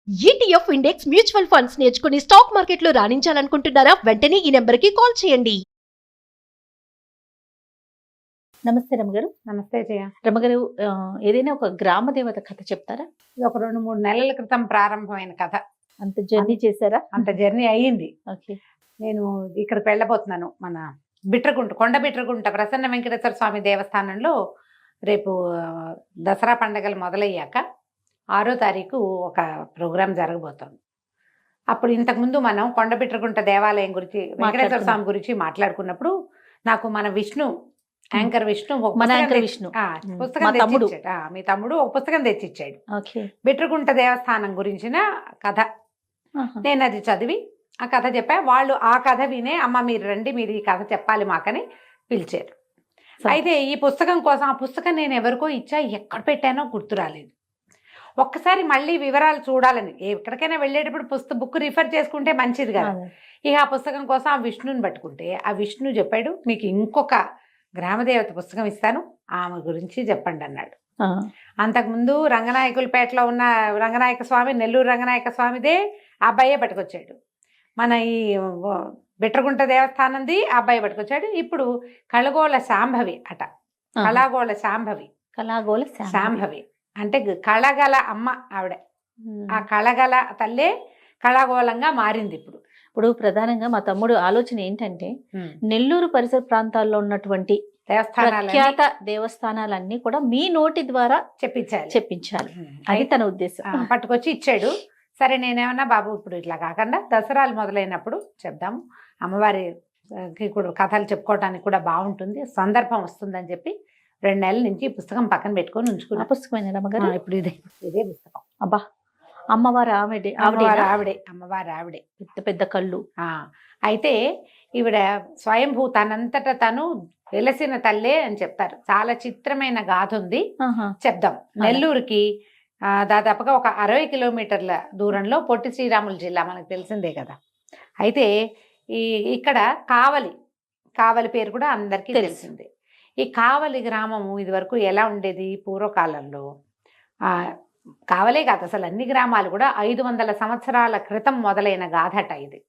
ETF index mutual funds నేర్చుకుని stock మార్కెట్లో రాణించాలనుకుంటున్నారా? వెంటనే ఈ నెంబర్కి కాల్ చేయండి. నమస్తే రమగారు. నమస్తే జయ. రమగారు, ఏదైనా ఒక గ్రామ దేవత కథ చెప్తారా? ఇది ఒక 2-3 నెలల క్రితం ప్రారంభమైన కథ. అంత జర్నీ చేశారా? అంత జర్నీ అయ్యింది. ఓకే. నేను ఇక్కడికి వెళ్ళబోతున్నాను. మన బిట్రగుంట, కొండ బిట్రగుంట ప్రసన్న వెంకటేశ్వర స్వామి దేవస్థానంలో రేపు దసరా పండగలు మొదలయ్యాక 6వ తారీఖు ఒక ప్రోగ్రాం జరగబోతోంది. అప్పుడు ఇంతకుముందు మనం కొండ బిట్రగుంట దేవాలయం గురించి, వెంకటేశ్వర స్వామి గురించి మాట్లాడుకున్నప్పుడు నాకు మన విష్ణు, యాంకర్ విష్ణు ఒక పుస్తకం తెచ్చిచ్చాడు. మీ తమ్ముడు ఒక పుస్తకం తెచ్చిచ్చాడు, బిట్రగుంట దేవస్థానం గురించిన కథ. నేను అది చదివి ఆ కథ చెప్పా. వాళ్ళు ఆ కథ వినే, అమ్మ మీరు రండి, మీరు ఈ కథ చెప్పాలి మాకని పిలిచారు. అయితే ఈ పుస్తకం కోసం ఆ పుస్తకం నేను ఎవరికో ఇచ్చా, ఎక్కడ పెట్టానో గుర్తు రాలేదు. ఒక్కసారి మళ్ళీ వివరాలు చూడాలని, ఎక్కడికైనా వెళ్ళేటప్పుడు బుక్ రిఫర్ చేసుకుంటే మంచిది కదా. ఇక ఆ పుస్తకం కోసం ఆ విష్ణుని పట్టుకుంటే ఆ విష్ణు చెప్పాడు, మీకు ఇంకొక గ్రామదేవత పుస్తకం ఇస్తాను, ఆమె గురించి చెప్పండి అన్నాడు. అంతకుముందు రంగనాయకులపేటలో ఉన్న రంగనాయక స్వామి, నెల్లూరు రంగనాయక స్వామిదే ఆ అబ్బాయే పట్టుకొచ్చాడు. మన ఈ బిట్రగుంట దేవస్థానంది ఆ అబ్బాయి పట్టుకొచ్చాడు. ఇప్పుడు కళగోళ శాంభవి అట, కళాగోళ శాంభవి అంటే కళగల అమ్మ ఆవిడ. ఆ కళగల తల్లే కళాగోళంగా మారింది. ఇప్పుడు ప్రధానంగా మా తమ్ముడు ఆలోచన ఏంటంటే, నెల్లూరు పరిసర ప్రాంతాల్లో ఉన్నటువంటి ప్రఖ్యాత దేవస్థానాలన్నీ కూడా మీ నోటి ద్వారా చెప్పించాలి, అది తన ఉద్దేశం. పట్టుకొచ్చి ఇచ్చాడు. సరే నేనేమన్నా, బాబు ఇప్పుడు ఇట్లా కాకుండా దసరాలు మొదలైనప్పుడు చెప్దాము, అమ్మవారికి కూడా కథలు చెప్పుకోవడానికి కూడా బాగుంటుంది, సందర్భం వస్తుందని చెప్పి 2 నెలల నుంచి ఈ పుస్తకం పక్కన పెట్టుకొని ఉంచుకున్నా. పుస్తకమైన రమ్మగారు ఇప్పుడు ఇదే పుస్తకం. అబ్బా, అమ్మవారు ఆవిడే, అమ్మవారు ఆవిడే, పెద్ద పెద్ద కళ్ళు. అయితే ఈవిడ స్వయంభూ, తనంతట తను వెలసిన తల్లే అని చెప్తారు. చాలా చిత్రమైన గాథ ఉంది, చెప్దాం. నెల్లూరుకి దాదాపుగా ఒక 60 కిలోమీటర్ల దూరంలో పొట్టి శ్రీరాములు జిల్లా, మనకు తెలిసిందే కదా. అయితే ఇక్కడ కావలి పేరు కూడా అందరికీ తెలిసిందే. ఈ కావలి గ్రామము ఇదివరకు ఎలా ఉండేది, పూర్వకాలంలో కావలే కాదు అసలు అన్ని గ్రామాలు కూడా 500 సంవత్సరాల క్రితం మొదలైన గాథట ఇది.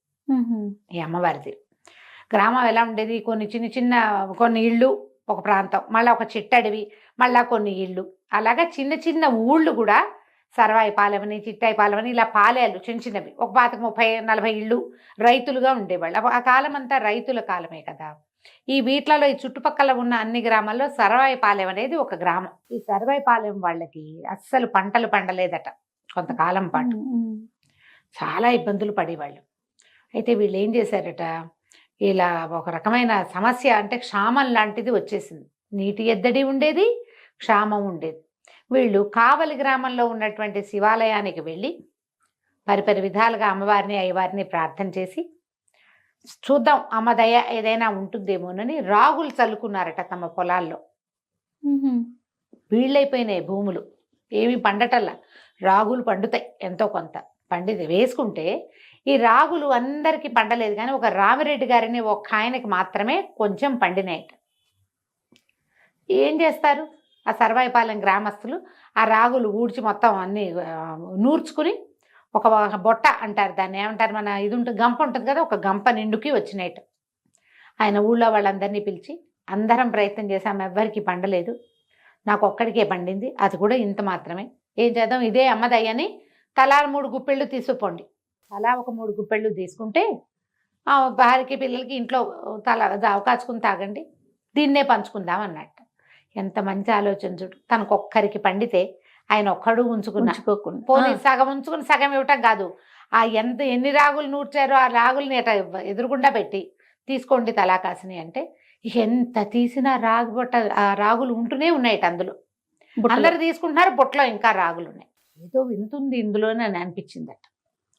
ఈ అమ్మవారిది గ్రామం ఎలా ఉండేది, కొన్ని ఇళ్ళు, ఒక ప్రాంతం, మళ్ళీ ఒక చిట్టడివి, మళ్ళా కొన్ని ఇళ్ళు, అలాగా చిన్న చిన్న ఊళ్ళు కూడా, సర్వాయిపాలెమని, చిట్టాయిపాలెమని, ఇలా పాలేలు చిన్నవి, ఒక 30-40 ఇళ్ళు రైతులుగా ఉండేవాళ్ళు. ఆ కాలం అంతా రైతుల కాలమే కదా. ఈ వీట్లలో ఈ చుట్టుపక్కల ఉన్న అన్ని గ్రామాల్లో సర్వాయిపాలెం అనేది ఒక గ్రామం. ఈ సర్వాయిపాలెం వాళ్ళకి అస్సలు పంటలు పండలేదట కొంతకాలం పాటు, చాలా ఇబ్బందులు పడేవాళ్ళు. అయితే వీళ్ళు ఏం చేశారట, ఇలా ఒక రకమైన సమస్య, అంటే క్షామం లాంటిది వచ్చేసింది. నీటి ఎద్దడి ఉండేది, క్షామం ఉండేది. వీళ్ళు కావలి గ్రామంలో ఉన్నటువంటి శివాలయానికి వెళ్ళి పరిపరి విధాలుగా అమ్మవారిని, అయ్యవారిని ప్రార్థన చేసి, చూద్దాం అమ్మ దయ ఏదైనా ఉంటుందేమోనని రాగులు చల్లుకున్నారట తమ పొలాల్లో. వీళ్ళైపోయినాయి భూములు, ఏమి పండటల్లా. రాగులు పండుతాయి, ఎంతో కొంత పండితే వేసుకుంటే. ఈ రాగులు అందరికీ పండలేదు, కానీ ఒక రామిరెడ్డి గారిని ఒక ఆయనకి మాత్రమే కొంచెం పండినాయట. ఏం చేస్తారు ఆ సర్వాయిపాలెం గ్రామస్తులు, ఆ రాగులు ఊడ్చి మొత్తం అన్ని నూర్చుకుని, ఒక బొట్ట అంటారు దాన్ని, ఏమంటారు, మన ఇది ఉంటుంది, గంప ఉంటుంది కదా, ఒక గంప నిండుకి వచ్చినాయట. ఆయన ఊళ్ళో వాళ్ళందరినీ పిలిచి, అందరం ప్రయత్నం చేశాము, ఎవ్వరికి పండలేదు, నాకు ఒక్కడికే పండింది, అది కూడా ఇంత మాత్రమే, ఏం చేద్దాం, ఇదే అమ్మదయ్యని తలా 3 గుప్పెళ్ళు తీసుకుపోండి. అలా ఒక 3 గుప్పెళ్ళు తీసుకుంటే భార్యకి పిల్లలకి ఇంట్లో కాచుకుని తాగండి, దీన్నే పంచుకుందాం అన్నట్టు. ఎంత మంచి ఆలోచన చూడు. తనకు ఒక్కరికి పండితే ఆయన ఒక్కడు ఉంచుకోకుండా, పోనీ సగం ఉంచుకుని సగం ఇవ్వటం కాదు, ఆ ఎన్ని రాగులు నూర్చారో ఆ రాగుల్ని ఎదురుగుండా పెట్టి తీసుకోండి తలా కాసిని అంటే, ఎంత తీసినా రాగు బొట్ట, ఆ రాగులు ఉంటూనే ఉన్నాయట అందులో. అందరు తీసుకుంటున్నారు, బొట్టలో ఇంకా రాగులు ఉన్నాయి. ఏదో వింటుంది ఇందులోనే అని అనిపించిందట.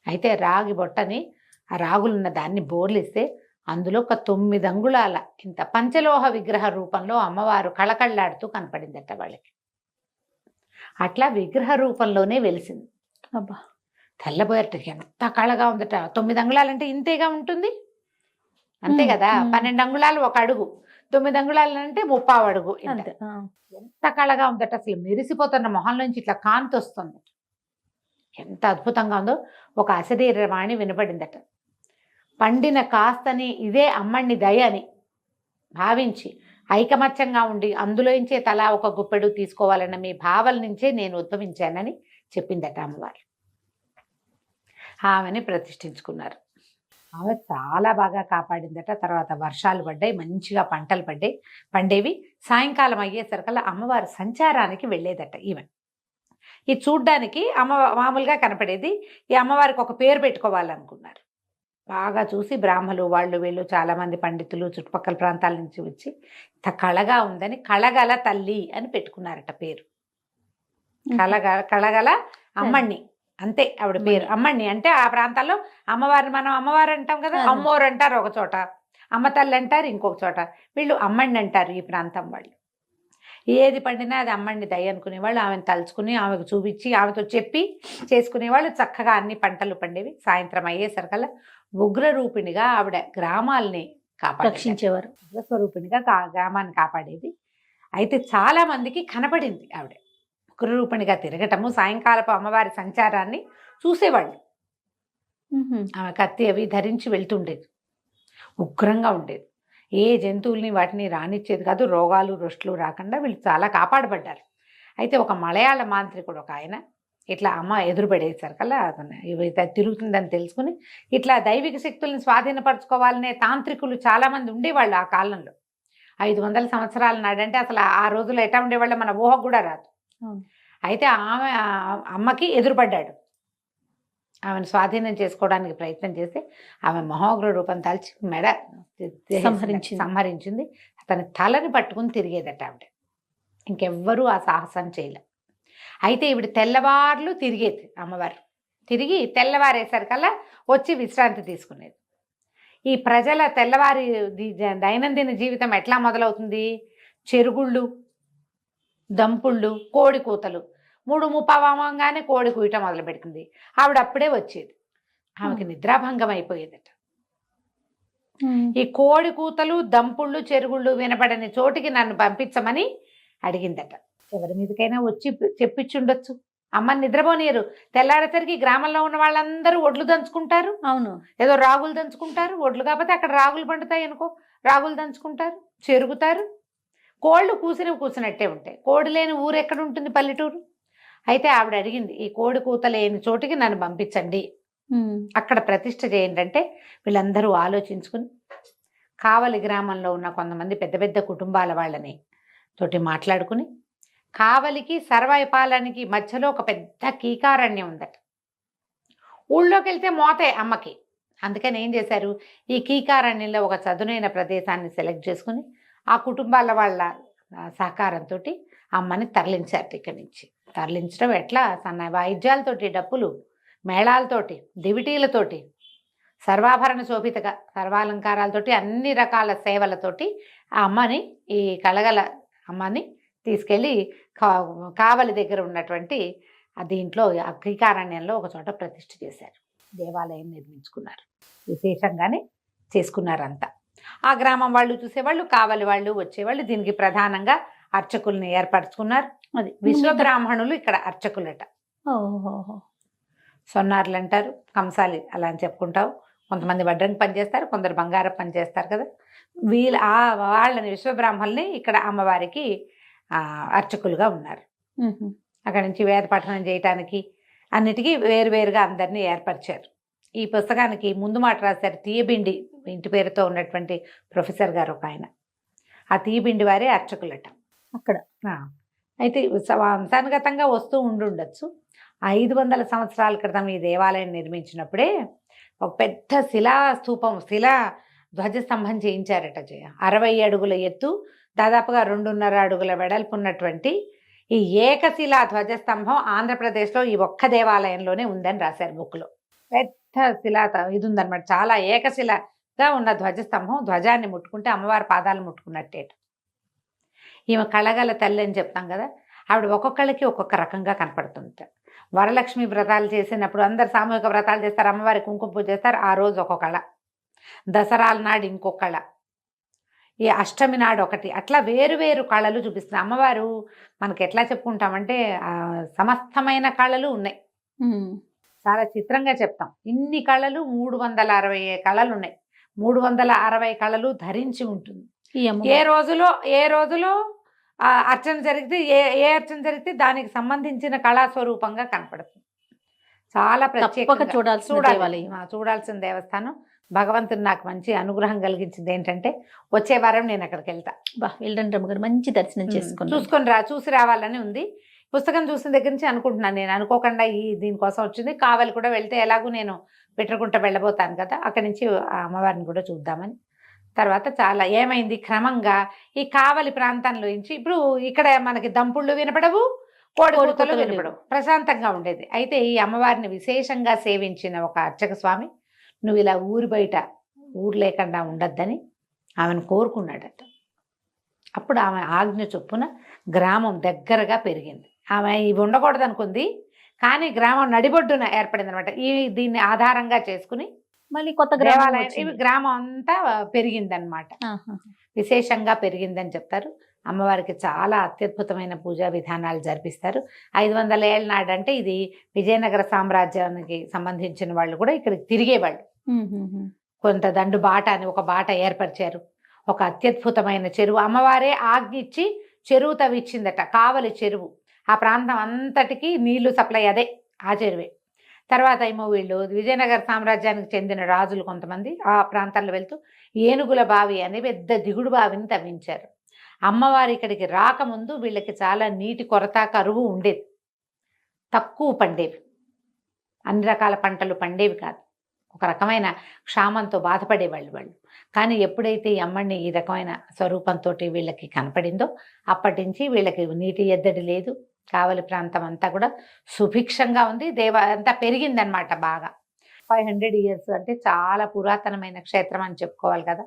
అయితే రాగి బొట్టని, ఆ రాగులున్న దాన్ని బోర్లిస్తే అందులో ఒక 9 అంగుళాల ఇంత పంచలోహ విగ్రహ రూపంలో అమ్మవారు కళకళ్ళాడుతూ కనపడిందట వాళ్ళకి. అట్లా విగ్రహ రూపంలోనే వెలిసింది. అబ్బా, తెల్లబోయట, ఎంత కళగా ఉందట. 9 అంగుళాలంటే ఇంతేగా ఉంటుంది, అంతే కదా. 12 అంగుళాలు 1 అడుగు, 9 అంగుళాలు అంటే 30 అడుగు. ఎంత కళగా ఉందట, అసలు మెరిసిపోతున్న మొహం నుంచి ఇట్లా కాంతి వస్తుంది. ఎంత అద్భుతంగా ఉందో. ఒక అశరీరవాణి వినపడిందట. పండిన కాస్తని ఇదే అమ్మణ్ణి దయ అని భావించి ఐకమత్యంగా ఉండి అందులోంచే తలా ఒక గుప్పెడు తీసుకోవాలన్న మీ భావల నుంచే నేను ఉద్భవించానని చెప్పిందట అమ్మవారు. ఆమెని ప్రతిష్ఠించుకున్నారు. ఆమె చాలా బాగా కాపాడిందట. తర్వాత వర్షాలు పడ్డాయి, మంచిగా పంటలు పండేవి. సాయంకాలం అయ్యేసరికల్లా అమ్మవారి సంచారానికి వెళ్ళేదట ఈమె. ఇది చూడ్డానికి మామూలుగా కనపడేది. ఈ అమ్మవారికి ఒక పేరు పెట్టుకోవాలనుకున్నారు. బాగా చూసి బ్రాహ్మలు వాళ్ళు వీళ్ళు చాలామంది పండితులు చుట్టుపక్కల ప్రాంతాల నుంచి వచ్చి ఇంత కళగా ఉందని కళగల తల్లి అని పెట్టుకున్నారట పేరు. కళగల అమ్మణ్ణి, అంతే ఆవిడ పేరు. అమ్మణ్ణి అంటే ఆ ప్రాంతాల్లో అమ్మవారిని మనం అమ్మవారు అంటాం కదా, అమ్మోరు అంటారు ఒక చోట, అమ్మ తల్లి అంటారు ఇంకొక చోట, వీళ్ళు అమ్మణ్ణి అంటారు ఈ ప్రాంతం వాళ్ళు. ఏది పండినా అది అమ్మణ్ణి దయ అనుకునేవాళ్ళు. ఆమెను తలుచుకుని ఆమెకు చూపించి ఆమెతో చెప్పి చేసుకునేవాళ్ళు. చక్కగా అన్ని పంటలు పండేవి. సాయంత్రం అయ్యేసరికల్లా ఉగ్రరూపిణిగా ఆవిడ గ్రామాలని రక్షించేవారు. ఉగ్రస్వరూపిణిగా గ్రామాన్ని కాపాడేది. అయితే చాలా మందికి కనపడింది ఆవిడ ఉగ్రరూపిణిగా తిరగటము. సాయంకాలపు అమ్మవారి సంచారాన్ని చూసేవాళ్ళు. ఆమె కత్తి అవి ధరించి వెళ్తుండేది. ఉగ్రంగా ఉండేది. ఏ జంతువుల్ని వాటిని రానిచ్చేది కాదు. రోగాలు రొస్టులు రాకుండా వీళ్ళు చాలా కాపాడబడ్డారు. అయితే ఒక మలయాళ మాంత్రికుడు ఒక ఆయన ఇట్లా అమ్మ ఎదురుపడేసరికల్లా ఇవైతే తిరుగుతుందని తెలుసుకుని ఇట్లా దైవిక శక్తుల్ని స్వాధీనపరచుకోవాలనే తాంత్రికులు చాలామంది ఉండేవాళ్ళు ఆ కాలంలో. 500 సంవత్సరాల నాడంటే అసలు ఆ రోజుల్లో ఎట్లా ఉండేవాళ్ళు మన ఊహకు కూడా రాదు. అయితే ఆమె అమ్మకి ఎదురుపడ్డాడు. ఆమెను స్వాధీనం చేసుకోవడానికి ప్రయత్నం చేసి ఆమె మహోగ్ర రూపం దాల్చి మెడ సంహరించింది. అతని తలని పట్టుకుని తిరిగేదట ఆవిడ. ఇంకెవ్వరూ ఆ సాహసం చేయలే. అయితే ఈవిడ తెల్లవార్లు తిరిగేది అమ్మవారు. తిరిగి తెల్లవారేసరికల్లా వచ్చి విశ్రాంతి తీసుకునేది. ఈ ప్రజల తెల్లవారి దైనందిన జీవితం ఎట్లా మొదలవుతుంది? చెరుగుళ్ళు, దంపుళ్ళు, కోడి కూతలు. 3:30 కోడి కూయటం మొదలు పెడుతుంది. ఆవిడ అప్పుడే వచ్చేది. ఆమెకి నిద్రాభంగం అయిపోయేదట. ఈ కోడి కూతలు, దంపుళ్ళు, చెరుగుళ్ళు వినపడని చోటికి నన్ను పంపించమని అడిగిందట. ఎవరి మీదకైనా వచ్చి చెప్పించుండొచ్చు. అమ్మని నిద్రపోనీయరు. తెల్లారేసరికి గ్రామంలో ఉన్న వాళ్ళందరూ ఒడ్లు దంచుకుంటారు. అవును, ఏదో రాగులు దంచుకుంటారు. ఒడ్లు కాకపోతే అక్కడ రాగులు పండుతాయి అనుకో, రాగులు దంచుకుంటారు, చెరుగుతారు. కోళ్ళు కూసినట్టే ఉంటాయి. కోడి లేని ఊరు ఎక్కడ ఉంటుంది? పల్లెటూరు. అయితే ఆవిడ అడిగింది, ఈ కోడి కూత లేని చోటికి నన్ను పంపించండి, అక్కడ ప్రతిష్ఠ చేయండి అంటే వీళ్ళందరూ ఆలోచించుకుని కావలి గ్రామంలో ఉన్న కొంతమంది పెద్ద పెద్ద కుటుంబాల వాళ్ళని తోటి మాట్లాడుకుని కావలికి సర్వాయిపాలనికి మధ్యలో ఒక పెద్ద కీకారణ్యం ఉందట. ఊళ్ళోకి వెళ్తే మోతే అమ్మకి. అందుకని ఏం చేశారు, ఈ కీకారణ్యంలో ఒక చదునైన ప్రదేశాన్ని సెలెక్ట్ చేసుకుని ఆ కుటుంబాల వాళ్ళ సహకారంతో అమ్మని తరలించారు. ఇక్కడి నుంచి తరలించడం ఎట్లా? సన్న వాయిద్యాలతోటి, డప్పులు మేళాలతోటి, దివిటీలతోటి, సర్వాభరణ శోభితగా సర్వాలంకారాలతోటి, అన్ని రకాల సేవలతోటి ఆ అమ్మని, ఈ కళగల అమ్మని తీసుకెళ్ళి కావలి దగ్గర ఉన్నటువంటి దీంట్లో కీకారణ్యంలో ఒక చోట ప్రతిష్ఠ చేశారు. దేవాలయం నిర్మించుకున్నారు. విశేషంగానే చేసుకున్నారంతా. ఆ గ్రామం వాళ్ళు చూసేవాళ్ళు, కావలి వాళ్ళు వచ్చేవాళ్ళు. దీనికి ప్రధానంగా అర్చకుల్ని ఏర్పరచుకున్నారు. అది విశ్వబ్రాహ్మణులు ఇక్కడ అర్చకులట. సొన్నారులు అంటారు, కంసాలి అలా అని చెప్పుకుంటావు. కొంతమంది వడ్రంగి పని చేస్తారు, కొందరు బంగారం పని చేస్తారు కదా. వాళ్ళని విశ్వబ్రాహ్మణుల్ని ఇక్కడ అమ్మవారికి అర్చకులుగా ఉన్నారు. అక్కడి నుంచి వేద పఠనం చేయటానికి అన్నిటికీ వేరువేరుగా అందరినీ ఏర్పరిచారు. ఈ పుస్తకానికి ముందు మాట రాశారు తీయబిండి ఇంటి పేరుతో ఉన్నటువంటి ప్రొఫెసర్ గారు ఒక ఆయన. ఆ తీయబిండి వారే అర్చకులట అక్కడ. అయితే వంశానుగతంగా వస్తూ ఉండుండొచ్చు. 500 సంవత్సరాల క్రితం ఈ దేవాలయం నిర్మించినప్పుడే ఒక పెద్ద శిలా ధ్వజస్తంభం చేయించారట. 60 అడుగుల ఎత్తు, దాదాపుగా 2.5 అడుగుల వెడల్పు ఉన్నటువంటి ఈ ఏకశిలా ధ్వజస్తంభం ఆంధ్రప్రదేశ్లో ఈ ఒక్క దేవాలయంలోనే ఉందని రాశారు బుక్లో. పెద్ద శిలా ఇది ఉందన్నమాట. చాలా ఏకశిలగా ఉన్న ధ్వజస్తంభం. ధ్వజాన్ని ముట్టుకుంటే అమ్మవారి పాదాలు ముట్టుకున్నట్టే. ఈమె కళగల తల్లి అని చెప్తాం కదా, ఆవిడ ఒక్కొక్కళ్ళకి ఒక్కొక్క రకంగా కనపడుతుంట. వరలక్ష్మి వ్రతాలు చేసినప్పుడు అందరు సామూహిక వ్రతాలు చేస్తారు, అమ్మవారి కుంకుమ పూజ చేస్తారు. ఆ రోజు ఒక్కొక్క కళ, దసరాల నాడు ఇంకొక కళ, ఈ అష్టమి నాడు ఒకటి, అట్లా వేరు కళలు చూపిస్తుంది అమ్మవారు. మనకి ఎట్లా చెప్పుకుంటామంటే సమస్తమైన కళలు ఉన్నాయి. చాలా చిత్రంగా చెప్తాం. ఇన్ని కళలు 360 కళలు ఉన్నాయి. 360 కళలు ధరించి ఉంటుంది. ఏ రోజులో అర్చన జరిగితే ఏ అర్చన జరిగితే దానికి సంబంధించిన కళాస్వరూపంగా కనపడుతుంది. చాలా ప్రత్యేకంగా చూడాల్సిన దేవస్థానం. భగవంతుడు నాకు మంచి అనుగ్రహం కలిగించింది ఏంటంటే వచ్చే వారం నేను అక్కడికి వెళ్తా. వెళ్ళండి రమ్మగారు, మంచి దర్శనం చూసి రావాలని ఉంది. పుస్తకం చూసిన దగ్గర నుంచి అనుకుంటున్నాను. నేను అనుకోకుండా దీనికోసం వచ్చింది. కావాలి కూడా వెళ్తే ఎలాగూ నేను పెట్టకుంట వెళ్ళబోతాను కదా, అక్కడి నుంచి ఆ అమ్మవారిని కూడా చూద్దామని. తర్వాత చాలా ఏమైంది, క్రమంగా ఈ కావలి ప్రాంతంలో నుంచి ఇప్పుడు ఇక్కడ మనకి దంపుళ్ళు వినపడవు, కోడికూతలు వినపడవు, ప్రశాంతంగా ఉండేది. అయితే ఈ అమ్మవారిని విశేషంగా సేవించిన ఒక అర్చక స్వామి నువ్వు ఇలా ఊరు బయట ఊరు లేకుండా ఉండద్దని ఆమెను కోరుకున్నాడట. అప్పుడు ఆమె ఆజ్ఞ చొప్పున గ్రామం దగ్గరగా పెరిగింది. ఆమె ఇవి ఉండకూడదు అనుకుంది, కానీ గ్రామం నడిబొడ్డున ఏర్పడింది అనమాట. దీన్ని ఆధారంగా చేసుకుని మళ్ళీ కొత్త దేవాలయం గ్రామం అంతా పెరిగిందనమాట. విశేషంగా పెరిగిందని చెప్తారు. అమ్మవారికి చాలా అత్యద్భుతమైన పూజా విధానాలు జరిపిస్తారు. 500 ఏళ్ళ నాడంటే ఇది విజయనగర సామ్రాజ్యానికి సంబంధించిన వాళ్ళు కూడా ఇక్కడికి తిరిగేవాళ్ళు. కొంత దండు బాట అని ఒక బాట ఏర్పరిచారు. ఒక అత్యద్భుతమైన చెరువు అమ్మవారే ఆజ్ఞిచ్చి చెరువు తవ్విచ్చిందట. కావలి చెరువు ఆ ప్రాంతం అంతటికి నీళ్లు సప్లై అదే ఆ చెరువే. తర్వాత ఏమో వీళ్ళు విజయనగర సామ్రాజ్యానికి చెందిన రాజులు కొంతమంది ఆ ప్రాంతాల్లో వెళ్తూ ఏనుగుల బావి అనే పెద్ద దిగుడు బావిని తవ్వించారు. అమ్మవారి ఇక్కడికి రాకముందు వీళ్ళకి చాలా నీటి కొరత, కరువు ఉండేది. తక్కువ పండేవి, అన్ని రకాల పంటలు పండేవి కాదు. ఒక రకమైన క్షామంతో బాధపడేవాళ్ళు వాళ్ళు. కానీ ఎప్పుడైతే ఈ అమ్మని ఈ రకమైన స్వరూపంతో వీళ్ళకి కనపడిందో అప్పటి నుంచి వీళ్ళకి నీటి ఎద్దడి లేదు. కావలి ప్రాంతం అంతా కూడా సుభిక్షంగా ఉంది. అంతా పెరిగిందనమాట బాగా. 500 years అంటే చాలా పురాతనమైన క్షేత్రం అని చెప్పుకోవాలి కదా.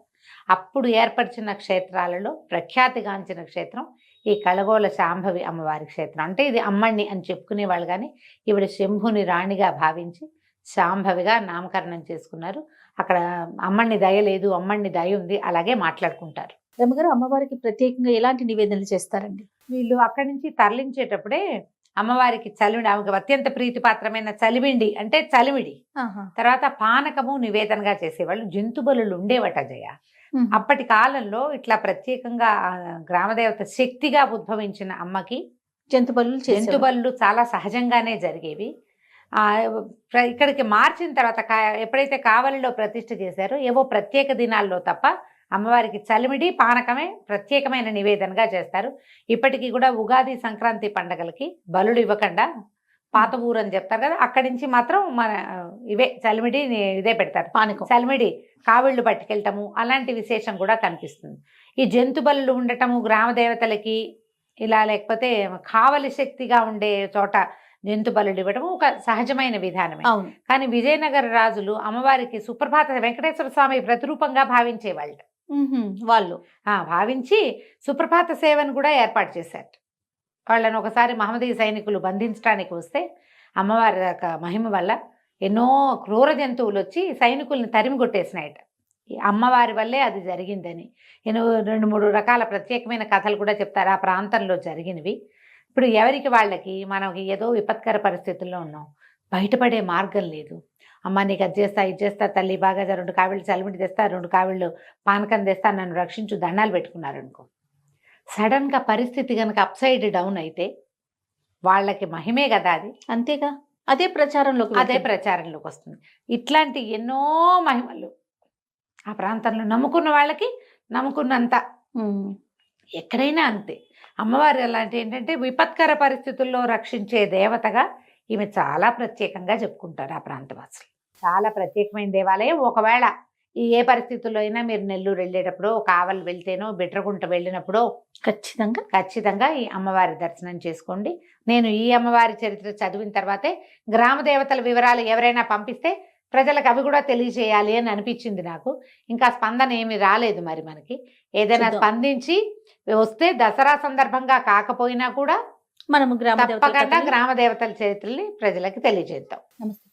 అప్పుడు ఏర్పరిచిన క్షేత్రాలలో ప్రఖ్యాతిగాంచిన క్షేత్రం ఈ కళగోల శాంభవి అమ్మవారి క్షేత్రం. అంటే ఇది అమ్మణ్ణి అని చెప్పుకునేవాళ్ళు, కానీ ఈవిడ శంభుని రాణిగా భావించి శాంభవిగా నామకరణం చేసుకున్నారు. అక్కడ అమ్మణ్ణి దయ లేదు, అమ్మణ్ణి దయ ఉంది, అలాగే మాట్లాడుకుంటారు. రమ్మగారు, అమ్మవారికి ప్రత్యేకంగా ఎలాంటి నివేదనలు చేస్తారండి? వీళ్ళు అక్కడి నుంచి తరలించేటప్పుడే అమ్మవారికి చలివిడి, ఆమెకు అత్యంత ప్రీతిపాత్రమైన చలివిండి అంటే చలివిడి, తర్వాత పానకము నివేదనగా చేసేవాళ్ళు. జంతుబలు ఉండేవట జయ. అప్పటి కాలంలో ఇట్లా ప్రత్యేకంగా గ్రామదేవత శక్తిగా ఉద్భవించిన అమ్మకి జంతుబలు చాలా సహజంగానే జరిగేవి. ఇక్కడికి మార్చిన తర్వాత ఎప్పుడైతే కావలిలో ప్రతిష్ఠ చేశారో ఏవో ప్రత్యేక దినాల్లో తప్ప అమ్మవారికి చలిమిడి పానకమే ప్రత్యేకమైన నివేదనగా చేస్తారు. ఇప్పటికీ కూడా ఉగాది, సంక్రాంతి పండగలకి బలుడు ఇవ్వకుండా పాత ఊరు అని చెప్తారు కదా, అక్కడి నుంచి మాత్రం మన ఇవే చలిమిడి ఇదే పెడతారు. పానకం, చలిమిడి, కావిళ్ళు పట్టుకెళ్ళటము అలాంటి విశేషం కూడా కనిపిస్తుంది. ఈ జంతు బలులు ఉండటము గ్రామ దేవతలకి ఇలా, లేకపోతే కావలి శక్తిగా ఉండే చోట జంతు బలులు ఇవ్వడం ఒక సహజమైన విధానమే. కానీ విజయనగర రాజులు అమ్మవారికి సుప్రభాత వెంకటేశ్వర స్వామి ప్రతిరూపంగా భావించేవాళ్ళు. వాళ్ళు భావించి సుప్రభాత సేవను కూడా ఏర్పాటు చేశారు. వాళ్ళని ఒకసారి మహమ్మదీయ సైనికులు బంధించడానికి వస్తే అమ్మవారి మహిమ వల్ల ఎన్నో క్రూర జంతువులు వచ్చి సైనికుల్ని తరిమి కొట్టేసినాయట. అమ్మవారి వల్లే అది జరిగిందని 2-3 రకాల ప్రత్యేకమైన కథలు కూడా చెప్తారు ఆ ప్రాంతంలో జరిగినవి. ఇప్పుడు ఎవరికి వాళ్ళకి మనకి ఏదో విపత్కర పరిస్థితుల్లో ఉన్నాం, బయటపడే మార్గం లేదు. అమ్మ నీకు అది చేస్తా, ఇది చేస్తా తల్లి, బాగా 2 కావిళ్ళు చలిమిడి తెస్తా, 2 కావిళ్ళు పానకం తెస్తా, నన్ను రక్షించు, దండాలు పెట్టుకున్నారనుకో. సడన్గా పరిస్థితి కనుక అప్సైడ్ డౌన్ అయితే వాళ్ళకి మహిమే కదా అది. అంతేగా, అదే ప్రచారంలోకి వస్తుంది. ఇట్లాంటి ఎన్నో మహిమలు ఆ ప్రాంతంలో నమ్ముకున్న వాళ్ళకి నమ్ముకున్నంత ఎక్కడైనా అంతే. అమ్మవారు అలాంటి ఏంటంటే విపత్కర పరిస్థితుల్లో రక్షించే దేవతగా ఈమె చాలా ప్రత్యేకంగా చెప్పుకుంటారు ఆ ప్రాంతవాసులు. చాలా ప్రత్యేకమైన దేవాలయం. ఒకవేళ ఏ పరిస్థితుల్లో అయినా మీరు నెల్లూరు వెళ్ళేటప్పుడు, కావలి వెళ్తేనో, బిట్రగుంట వెళ్ళినప్పుడు ఖచ్చితంగా ఈ అమ్మవారి దర్శనం చేసుకోండి. నేను ఈ అమ్మవారి చరిత్ర చదివిన తర్వాతే గ్రామ దేవతల వివరాలు ఎవరైనా పంపిస్తే ప్రజలకు అవి కూడా తెలియజేయాలి అని అనిపించింది నాకు. ఇంకా స్పందన ఏమి రాలేదు. మరి మనకి ఏదైనా స్పందించి వస్తే దసరా సందర్భంగా కాకపోయినా కూడా మనము తప్పకుండా గ్రామ దేవతల చరిత్రని ప్రజలకు తెలియజేద్దాం. నమస్తే.